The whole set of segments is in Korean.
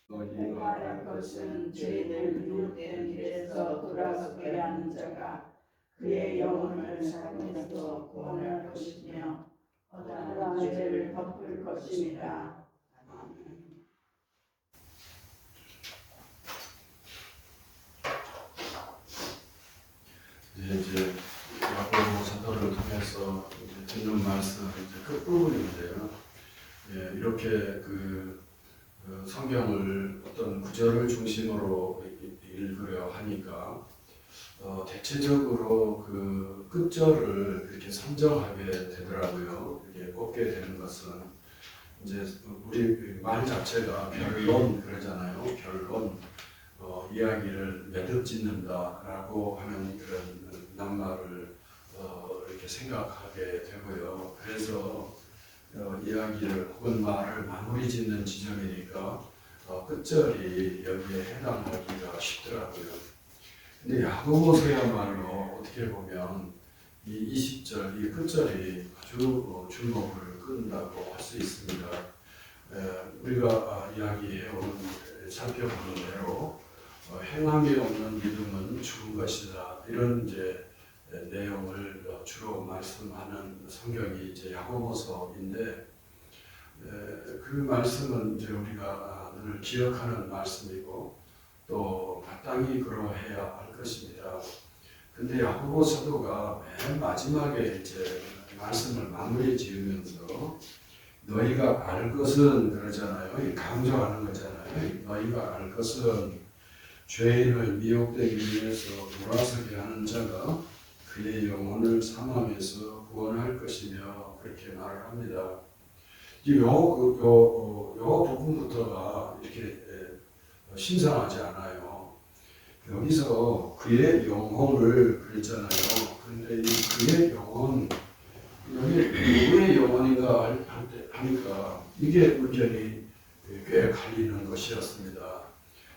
너희 말할 것은 죄를 미혹된 길에서 돌아서게 하는 자가 그의 영혼을 삶에서 구원할 것이며 허다한 죄를 덮을 것입니다. 이제 야고보 사도를 통해서 이제 듣는 말씀 이제 끝부분인데요. 이렇게 성경을 어떤 구절을 중심으로 읽으려 하니까 대체적으로 그 끝절을 이렇게 선정하게 되더라고요. 이렇게 꼽게 되는 것은 이제 우리 말 자체가 변론 그러잖아요. 변론. 이야기를 매듭 짓는다라고 하는 그런 낱말을 이렇게 생각하게 되고요. 그래서 이야기를 혹은 말을 마무리 짓는 지점이니까 끝절이 여기에 해당하기가 쉽더라고요. 근데 야고보서야말로 어떻게 보면 이 20절, 이 끝절이 아주 주목을 끈다고 할 수 있습니다. 우리가 이야기해온 살펴보는 대로 행함이 없는 믿음은 죽은 것이다. 이런 이제 내용을 주로 말씀하는 성경이 이제 야고보서인데 그 말씀은 이제 우리가 늘 기억하는 말씀이고 또 마땅히 그러해야 할 것입니다. 근데 야고보 사도가 맨 마지막에 이제 말씀을 마무리 지으면서 너희가 알 것은 그러잖아요. 강조하는 거잖아요. 너희가 알 것은 죄인을 미혹되기 위해서 돌아서게 하는 자가 그의 영혼을 사망에서 구원할 것이며 그렇게 말을 합니다. 요 부분부터가 이렇게 신선하지 않아요. 여기서 그의 영혼을 그랬잖아요. 그런데 이 그의 영혼, 여기 누구의 영혼인가 하니까 이게 문제이 꽤 갈리는 것이었습니다.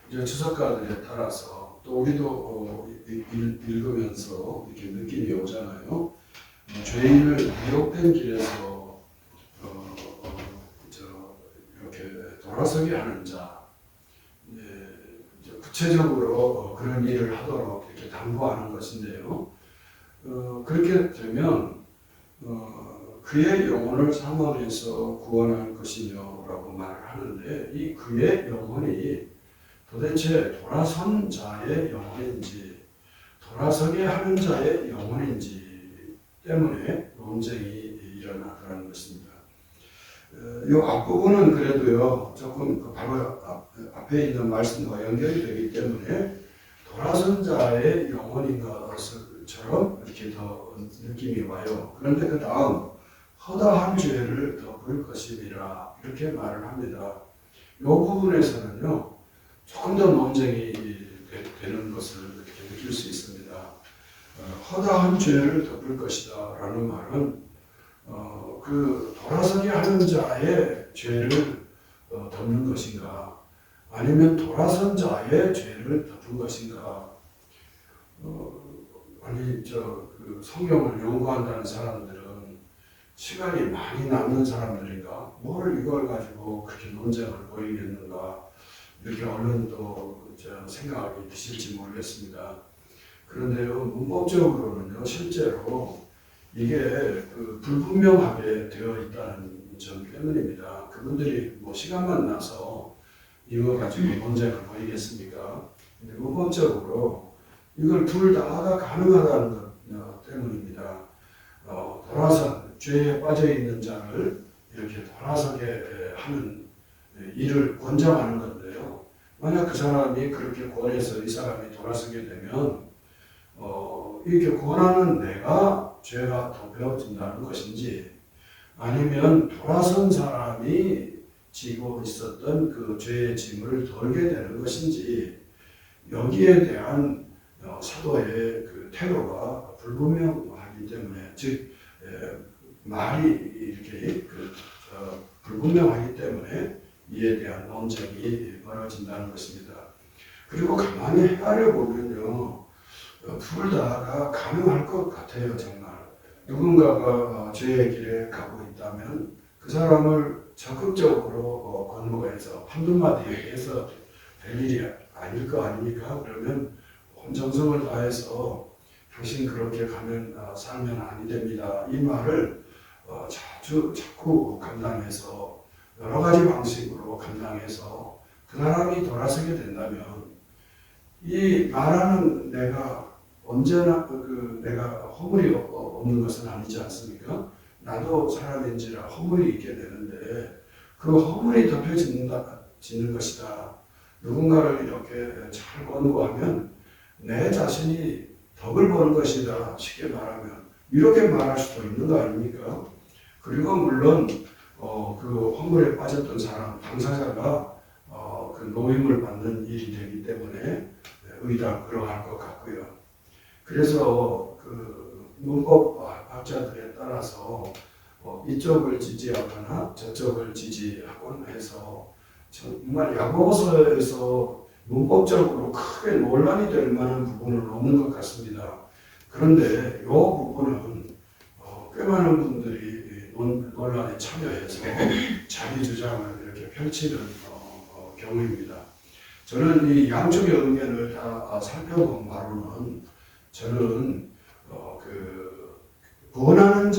이제 주석가들에 따라서 또 우리도 읽으면서 이렇게 느낌이 오잖아요. 죄인을 미혹된 길에서 이렇게 돌아서게 하는 자, 구체적으로 그런 일을 하도록 이렇게 당부하는 것인데요. 그렇게 되면 그의 영혼을 사망에서 구원할 것이며라고 말을 하는데 이 그의 영혼이 도대체 돌아선 자의 영혼인지 돌아서게 하는 자의 영혼인지 때문에 논쟁이 일어나는 것입니다. 이 앞부분은 그래도요 조금 바로 앞에 있는 말씀과 연결이 되기 때문에 돌아선 자의 영혼인 것처럼 이렇게 더 느낌이 와요. 그런데 그 다음 허다한 죄를 덮을 것이니라 이렇게 말을 합니다. 이 부분에서는요 조금 더 논쟁이 되는 것을 이렇게 느낄 수 있습니다. 허다한 죄를 덮을 것이다 라는 말은 그 돌아서게 하는 자의 죄를 덮는 것인가 아니면 돌아선 자의 죄를 덮은 것인가 그 성경을 연구한다는 사람들은 시간이 많이 남는 사람들인가 뭘 이걸 가지고 그렇게 논쟁을 벌이겠는가 이렇게 언론도 생각이 드실지 모르겠습니다. 그런데요, 문법적으로는요, 실제로 이게 불분명하게 되어 있다는 점 때문입니다. 그분들이 시간만 나서 이거 가지고 논쟁을 벌이겠습니까? 근데 문법적으로 이걸 둘 다가 가능하다는 것 때문입니다. 돌아선 죄에 빠져 있는 자를 이렇게 돌아서게 하는 일을 권장하는 건데요. 만약 그 사람이 그렇게 권해서 이 사람이 돌아서게 되면 이렇게 권하는 내가 죄가 덮여진다는 것인지 아니면 돌아선 사람이 지고 있었던 그 죄의 짐을 덜게 되는 것인지 여기에 대한 사도의 그 태도가 불분명하기 때문에 즉 말이 이렇게 불분명하기 때문에 이에 대한 논쟁이 벌어진다는 것입니다. 그리고 가만히 헤아려 보면요, 둘 다가 가능할 것 같아요. 정말 누군가가 죄의 길에 가고 있다면 그 사람을 적극적으로 권고해서 한두 마디 해서 될 일이 아닐 거 아닙니까? 그러면 온 정성을 다해서 당신 그렇게 가면 살면 아니 됩니다. 이 말을 자꾸 감당해서 여러 가지 방식으로 감당해서 그 사람이 돌아서게 된다면 이 말하는 내가 언제나 내가 허물이 없는 것은 아니지 않습니까? 나도 사람인지라 허물이 있게 되는데 그 허물이 덮여지는 것이다. 누군가를 이렇게 잘 권고하면 내 자신이 덕을 보는 것이다. 쉽게 말하면 이렇게 말할 수도 있는 거 아닙니까? 그리고 물론 그 허물에 빠졌던 사람 당사자가 그 노임을 받는 일이 되기 때문에 의당 그러할 것 같고요. 그래서 그 문법 학자들에 따라서 이쪽을 지지하거나 저쪽을 지지하거나 해서 정말 야고보서에서 문법적으로 크게 논란이 될 만한 부분은 없는 것 같습니다. 그런데 이 부분은 꽤 많은 분들이 논란에 참여해서 자기 주장을 이렇게 펼치는 경우입니다. 저는 이 양쪽의 의견을 다 살펴본 바로는 저는 권하는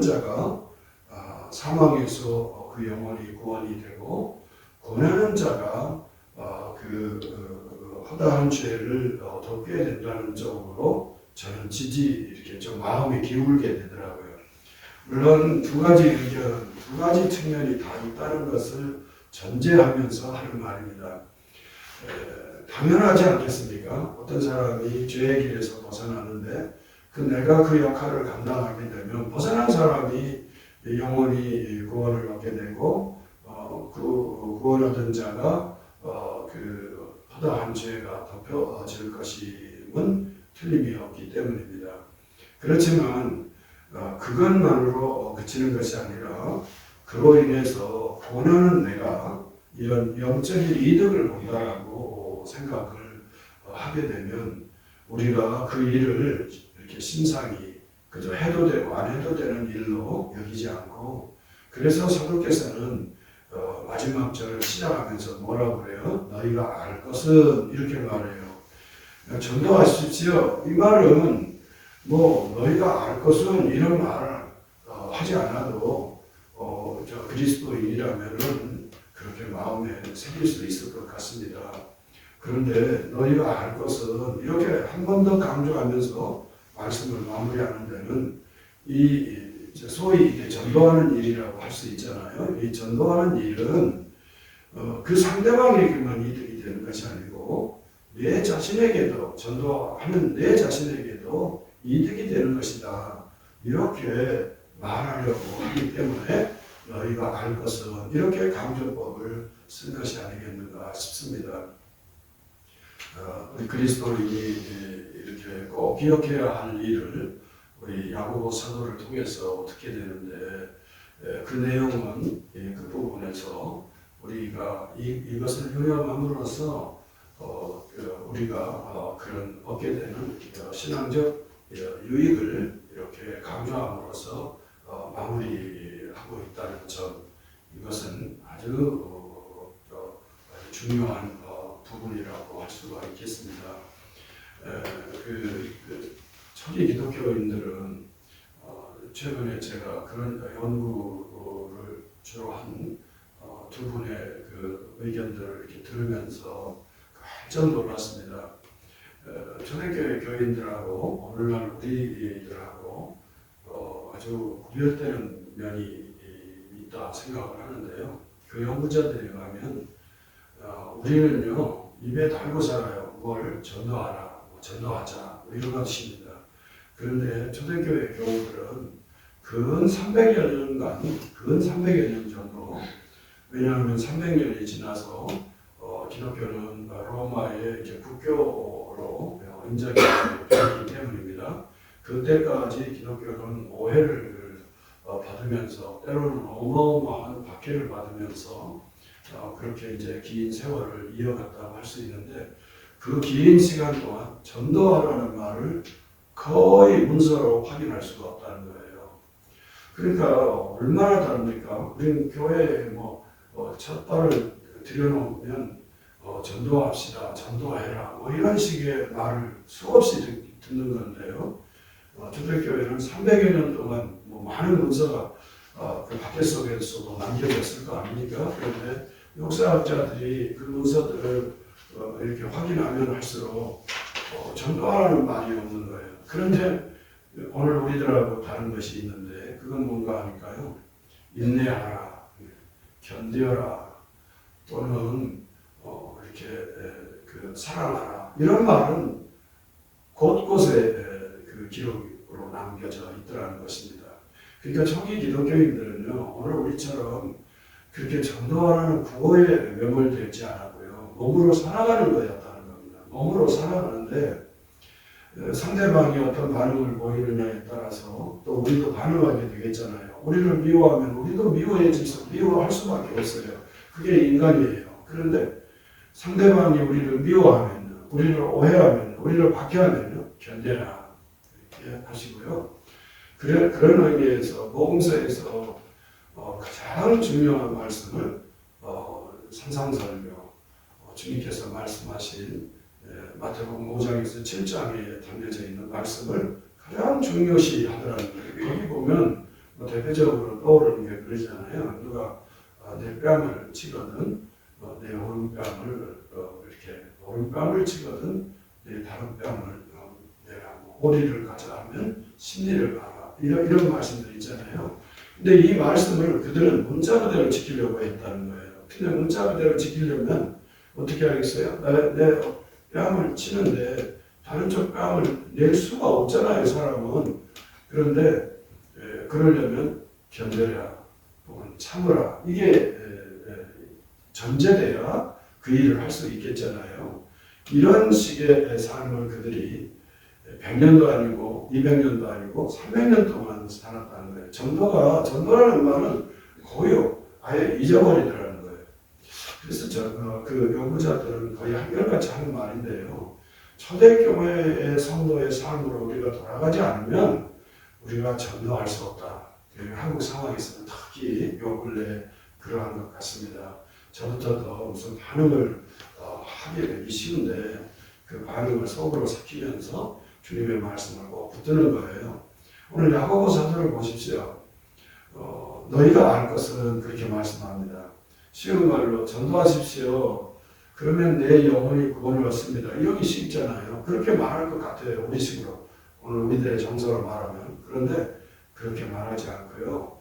자가 사망에서 그 영혼이 구원이 되고 권하는 자가 허다한 죄를 덮게 된다는 쪽으로 저는 이렇게 좀 마음이 기울게 되더라고요. 물론 두 가지 의견, 두 가지 측면이 다 있다는 것을 전제하면서 하는 말입니다. 당연하지 않겠습니까? 어떤 사람이 죄의 길에서 벗어나는데 내가 그 역할을 감당하게 되면 벗어난 사람이 영원히 구원을 얻게 되고 그 구원 얻은 자가 그 허다한 죄가 덮여질 것임은 틀림이 없기 때문입니다. 그렇지만 그것만으로 그치는 것이 아니라 그로 인해서 권하는 내가 이런 영적인 이득을 본다라고 생각을 하게 되면 우리가 그 일을 이렇게 신상이 그저 해도 되고 안 해도 되는 일로 여기지 않고 그래서 사도께서는 마지막 절을 시작하면서 뭐라고 그래요? 너희가 알 것은 이렇게 말해요. 전도하십시오. 이 말은 너희가 알 것은 이런 말 하지 않아도 그리스도인이라면은 그렇게 마음에 새길 수 있을 것 같습니다. 그런데 너희가 알 것은 이렇게 한 번 더 강조하면서 말씀을 마무리하는 데는 소위 전도하는 일이라고 할 수 있잖아요. 이 전도하는 일은 그 상대방에게만 이득이 되는 것이 아니고 내 자신에게도 전도하는 내 자신에게도 이득이 되는 것이다. 이렇게 말하려고 하기 때문에 너희가 알 것은 이렇게 강조법을 쓴 것이 아니겠는가 싶습니다. 우리 그리스도인이 이렇게 꼭 기억해야 할 일을 우리 야고보 사도를 통해서 어떻게 되는데 그 내용은 그 부분에서 우리가 이것을 유념함으로써 우리가 그런 얻게 되는 신앙적 유익을 이렇게 강조함으로써 마무리하고 있다는 점, 이것은 아주 중요한 부분이라고 할 수가 있겠습니다. 초기 기독교인들은 최근에 제가 그런 연구를 주로 한 두 분의 그 의견들을 이렇게 들으면서 깜짝 놀랐습니다. 초대교회 교인들하고 오늘날 우리들하고 아주 구별되는 면이 있다 생각을 하는데요. 그 연구자들에 의하면 우리는요 입에 달고 살아요. 뭘 전도하라, 전도하자 이런 것입니다. 그런데 초대교회 교우들은 근 300여 년 정도, 왜냐하면 300년이 지나서 기독교는 로마의 이제 국교로 인정이 되기 때문입니다. 그때까지 기독교는 오해를 받으면서 때로는 어마어마한 박해를 받으면서 그렇게 이제 긴 세월을 이어갔다고 할 수 있는데 그 긴 시간 동안 전도하라는 말을 거의 문서로 확인할 수가 없다는 거예요. 그러니까 얼마나 다릅니까? 우리는 교회에 첫 발을 들여놓으면 전도합시다, 전도해라, 이런 식의 말을 수없이 듣는 건데요. 초대교회는 300여 년 동안 많은 문서가 그 밖에 속에서도 남겨졌을 거 아닙니까? 그런데 역사학자들이 그 문서들을 이렇게 확인하면 할수록 전도하라는 말이 없는 거예요. 그런데 오늘 우리들하고 다른 것이 있는데 그건 뭔가 하니까요. 인내하라, 견뎌라, 또는 이렇게 사랑하라, 이런 말은 곳곳에 그 기록으로 남겨져 있더라는 것입니다. 그러니까 초기 기독교인들은요, 오늘 우리처럼 그렇게 전도하라는 구호에 매몰되지 않았고요, 몸으로 살아가는 거였다는 겁니다. 몸으로 살아가는데 상대방이 어떤 반응을 보이느냐에 따라서 또 우리도 반응하게 되겠잖아요. 우리를 미워하면 우리도 미워할 수밖에 없어요. 그게 인간이에요. 그런데 상대방이 우리를 미워하면, 우리를 오해하면, 우리를 박해하면 견뎌라, 이렇게 하시고요. 그런 의미에서 복음서에서 가장 중요한 말씀을 산상설교, 주님께서 말씀하신 마태복음 5장에서 7장에 담겨져 있는 말씀을 가장 중요시 하더라는 거예요. 거기 보면 대표적으로 떠오르는 게 그러잖아요. 누가 내 뺨을 치거든, 내 오른뺨을 이렇게 오른뺨을 치거든 내 다른 뺨을 내라, 호리를 가자 하면 심리를 가라, 이런 말씀들 있잖아요. 근데 이 말씀을 그들은 문자 그대로 지키려고 했다는 거예요. 근데 문자 그대로 지키려면 어떻게 하겠어요? 내 뺨을 치는데 다른 쪽 뺨을 낼 수가 없잖아요, 사람은. 그런데 그러려면 견뎌라, 혹은 참으라, 이게 전제돼야 그 일을 할 수 있겠잖아요. 이런 식의 삶을 그들이 100년도 아니고 200년도 아니고 300년 동안 살았다는 거예요. 전도라는 말은 고요, 아예 잊어버리더라는 거예요. 그래서 그 연구자들은 거의 한결같이 하는 말인데요. 초대교회의 성도의 삶으로 우리가 돌아가지 않으면 우리가 전도할 수 없다. 한국 상황에서는 특히 요 근래 그러한 것 같습니다. 저부터도 무슨 반응을 하게 되기 쉬운데 그 반응을 속으로 삭히면서 주님의 말씀을 꼭 붙드는 거예요. 오늘 야고보 사도를 보십시오. 너희가 알 것은 그렇게 말씀합니다. 쉬운 말로 전도하십시오. 그러면 내 영혼이 구원을 얻습니다. 이러기 쉽잖아요. 그렇게 말할 것 같아요, 우리식으로. 오늘 우리들의 정서로 말하면. 그런데 그렇게 말하지 않고요.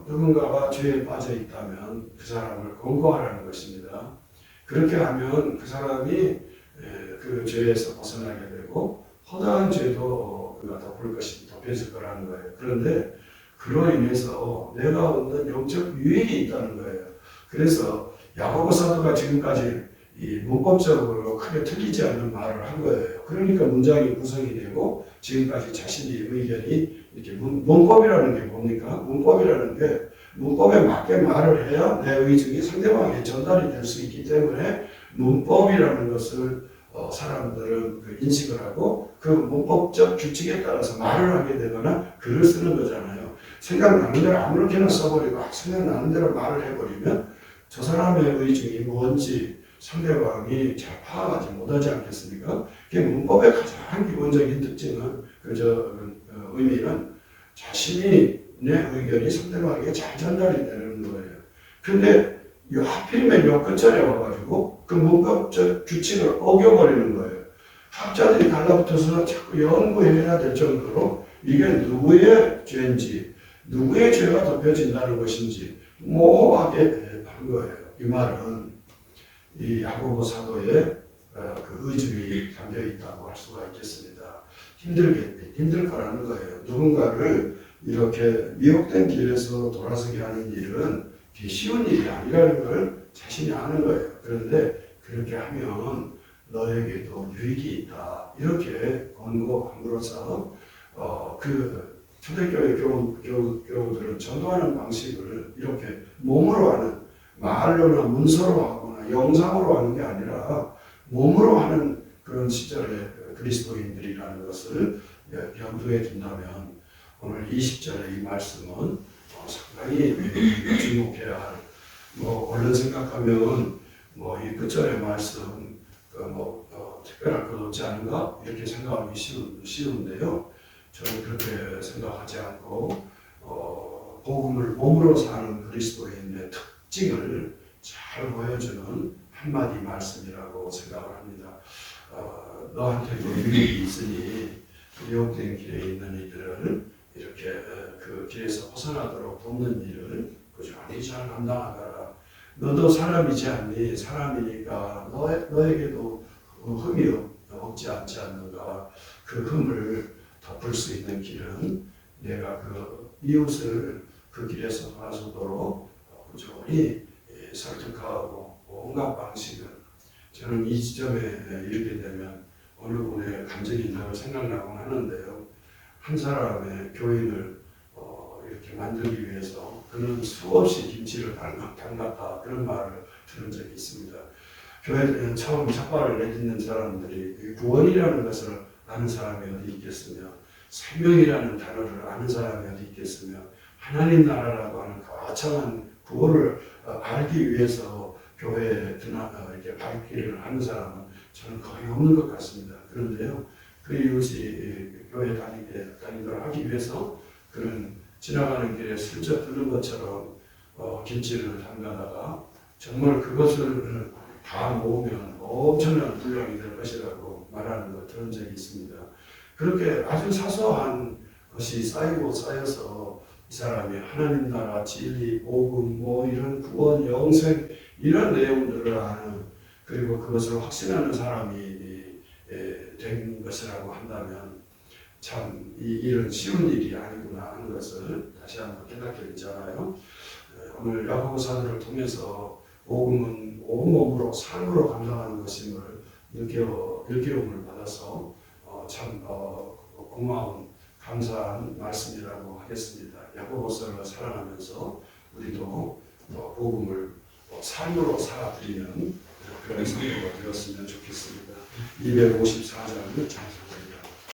누군가가 죄에 빠져 있다면 그 사람을 권고하라는 것입니다. 그렇게 하면 그 사람이 그 죄에서 벗어나게 되고 허다한 죄도 그가 덮여질 거라는 거예요. 그런데 그로 인해서 내가 얻는 영적 유익이 있다는 거예요. 그래서 야고보 사도가 지금까지 이 문법적으로 크게 틀리지 않는 말을 한 거예요. 그러니까 문장이 구성이 되고 지금까지 자신의 의견이 이렇게 문법이라는 게 뭡니까? 문법이라는 게 문법에 맞게 말을 해야 내 의중이 상대방에게 전달이 될 수 있기 때문에 문법이라는 것을 사람들은 인식을 하고 그 문법적 규칙에 따라서 말을 하게 되거나 글을 쓰는 거잖아요. 생각나는 대로 아무렇게나 써버리고 생각나는 대로 말을 해버리면 저 사람의 의중이 뭔지 상대방이 잘 파악하지 못하지 않겠습니까? 그게 문법의 가장 기본적인 특징은 의미는 자신이 내 의견이 상대방에게 잘 전달이 되는 거예요. 그런데 하필이면 요 끝자리에 와가지고 그 문법적 규칙을 어겨버리는 거예요. 학자들이 달라붙어서 자꾸 연구해야 될 정도로 이게 누구의 죄인지, 누구의 죄가 덮여진다는 것인지 모호하게 한 거예요. 이 말은 이 야고보 사도의 그 의중이 담겨 있다고 할 수가 있겠습니다. 힘들 거라는 거예요. 누군가를 이렇게 미혹된 길에서 돌아서게 하는 일은 쉬운 일이 아니라는 걸 자신이 아는 거예요. 그런데 그렇게 하면 너에게도 유익이 있다. 이렇게 권고함으로써 그 초대교회 교우들은 전도하는 방식을 이렇게 몸으로 하는, 말로나 문서로 하거나 영상으로 하는 게 아니라 몸으로 하는 그런 시절의 그리스도인들이라는 것을 염두에 둔다면 오늘 20절의 이 말씀은 상당히 주목해야 할, 얼른 생각하면 이 끝절의 말씀 특별할 것 없지 않은가 이렇게 생각하기 쉬운데요. 저는 그렇게 생각하지 않고 복음을 몸으로 사는 그리스도인의 특징을 잘 보여주는 한마디 말씀이라고 생각을 합니다. 너한테도 유익이 있으니 유혹된 길에 있는 이들을 이렇게 그 길에서 벗어나도록 돕는 일을 꾸준히 잘 감당하거라. 너도 사람이지 않니? 사람이니까 너에게도 흠이 없지 않지 않는가? 그 흠을 덮을 수 있는 길은 내가 그 이웃을 그 길에서 돌아서도록 꾸준히 설득하고 온갖 방식을, 저는 이 지점에 이르게 되면 어느 분의 감정이 있다고 생각나곤 하는데요. 한 사람의 교인을 이렇게 만들기 위해서 그는 수없이 김치를 담갔다 그런 말을 들은 적이 있습니다. 교회에 처음 첫발을 내딛는 사람들이 구원이라는 것을 아는 사람이 어디 있겠으며, 생명이라는 단어를 아는 사람이 어디 있겠으며, 하나님 나라라고 하는 거창한 구원을 알기 위해서 교회에 이렇게 발길을 하는 사람은 저는 거의 없는 것 같습니다. 그런데요, 그 이웃이 교회 다니도록 하기 위해서 그는 지나가는 길에 슬쩍 들은 것처럼 김치를 담가다가 정말 그것을 다 모으면 엄청난 분량이 될 것이라고 말하는 걸 들은 적이 있습니다. 그렇게 아주 사소한 것이 쌓이고 쌓여서 이 사람이 하나님 나라, 진리, 복음, 이런 구원, 영생 이런 내용들을 아는, 그리고 그것을 확신하는 사람이 된 것이라고 한다면 참 이 일은 쉬운 일이 아니구나 하는 것을 다시 한번 깨닫게 되잖아요. 오늘 야고보서를 통해서 복음은 온몸으로 삶으로 감당하는 것임을 일깨움을 받아서 참 고마운 감사한 말씀이라고 하겠습니다. 야고보서를 사랑하면서 우리도 복음을 삶으로 살아드리는 그런 성도가 되었으면 좋겠습니다. 254장을 잘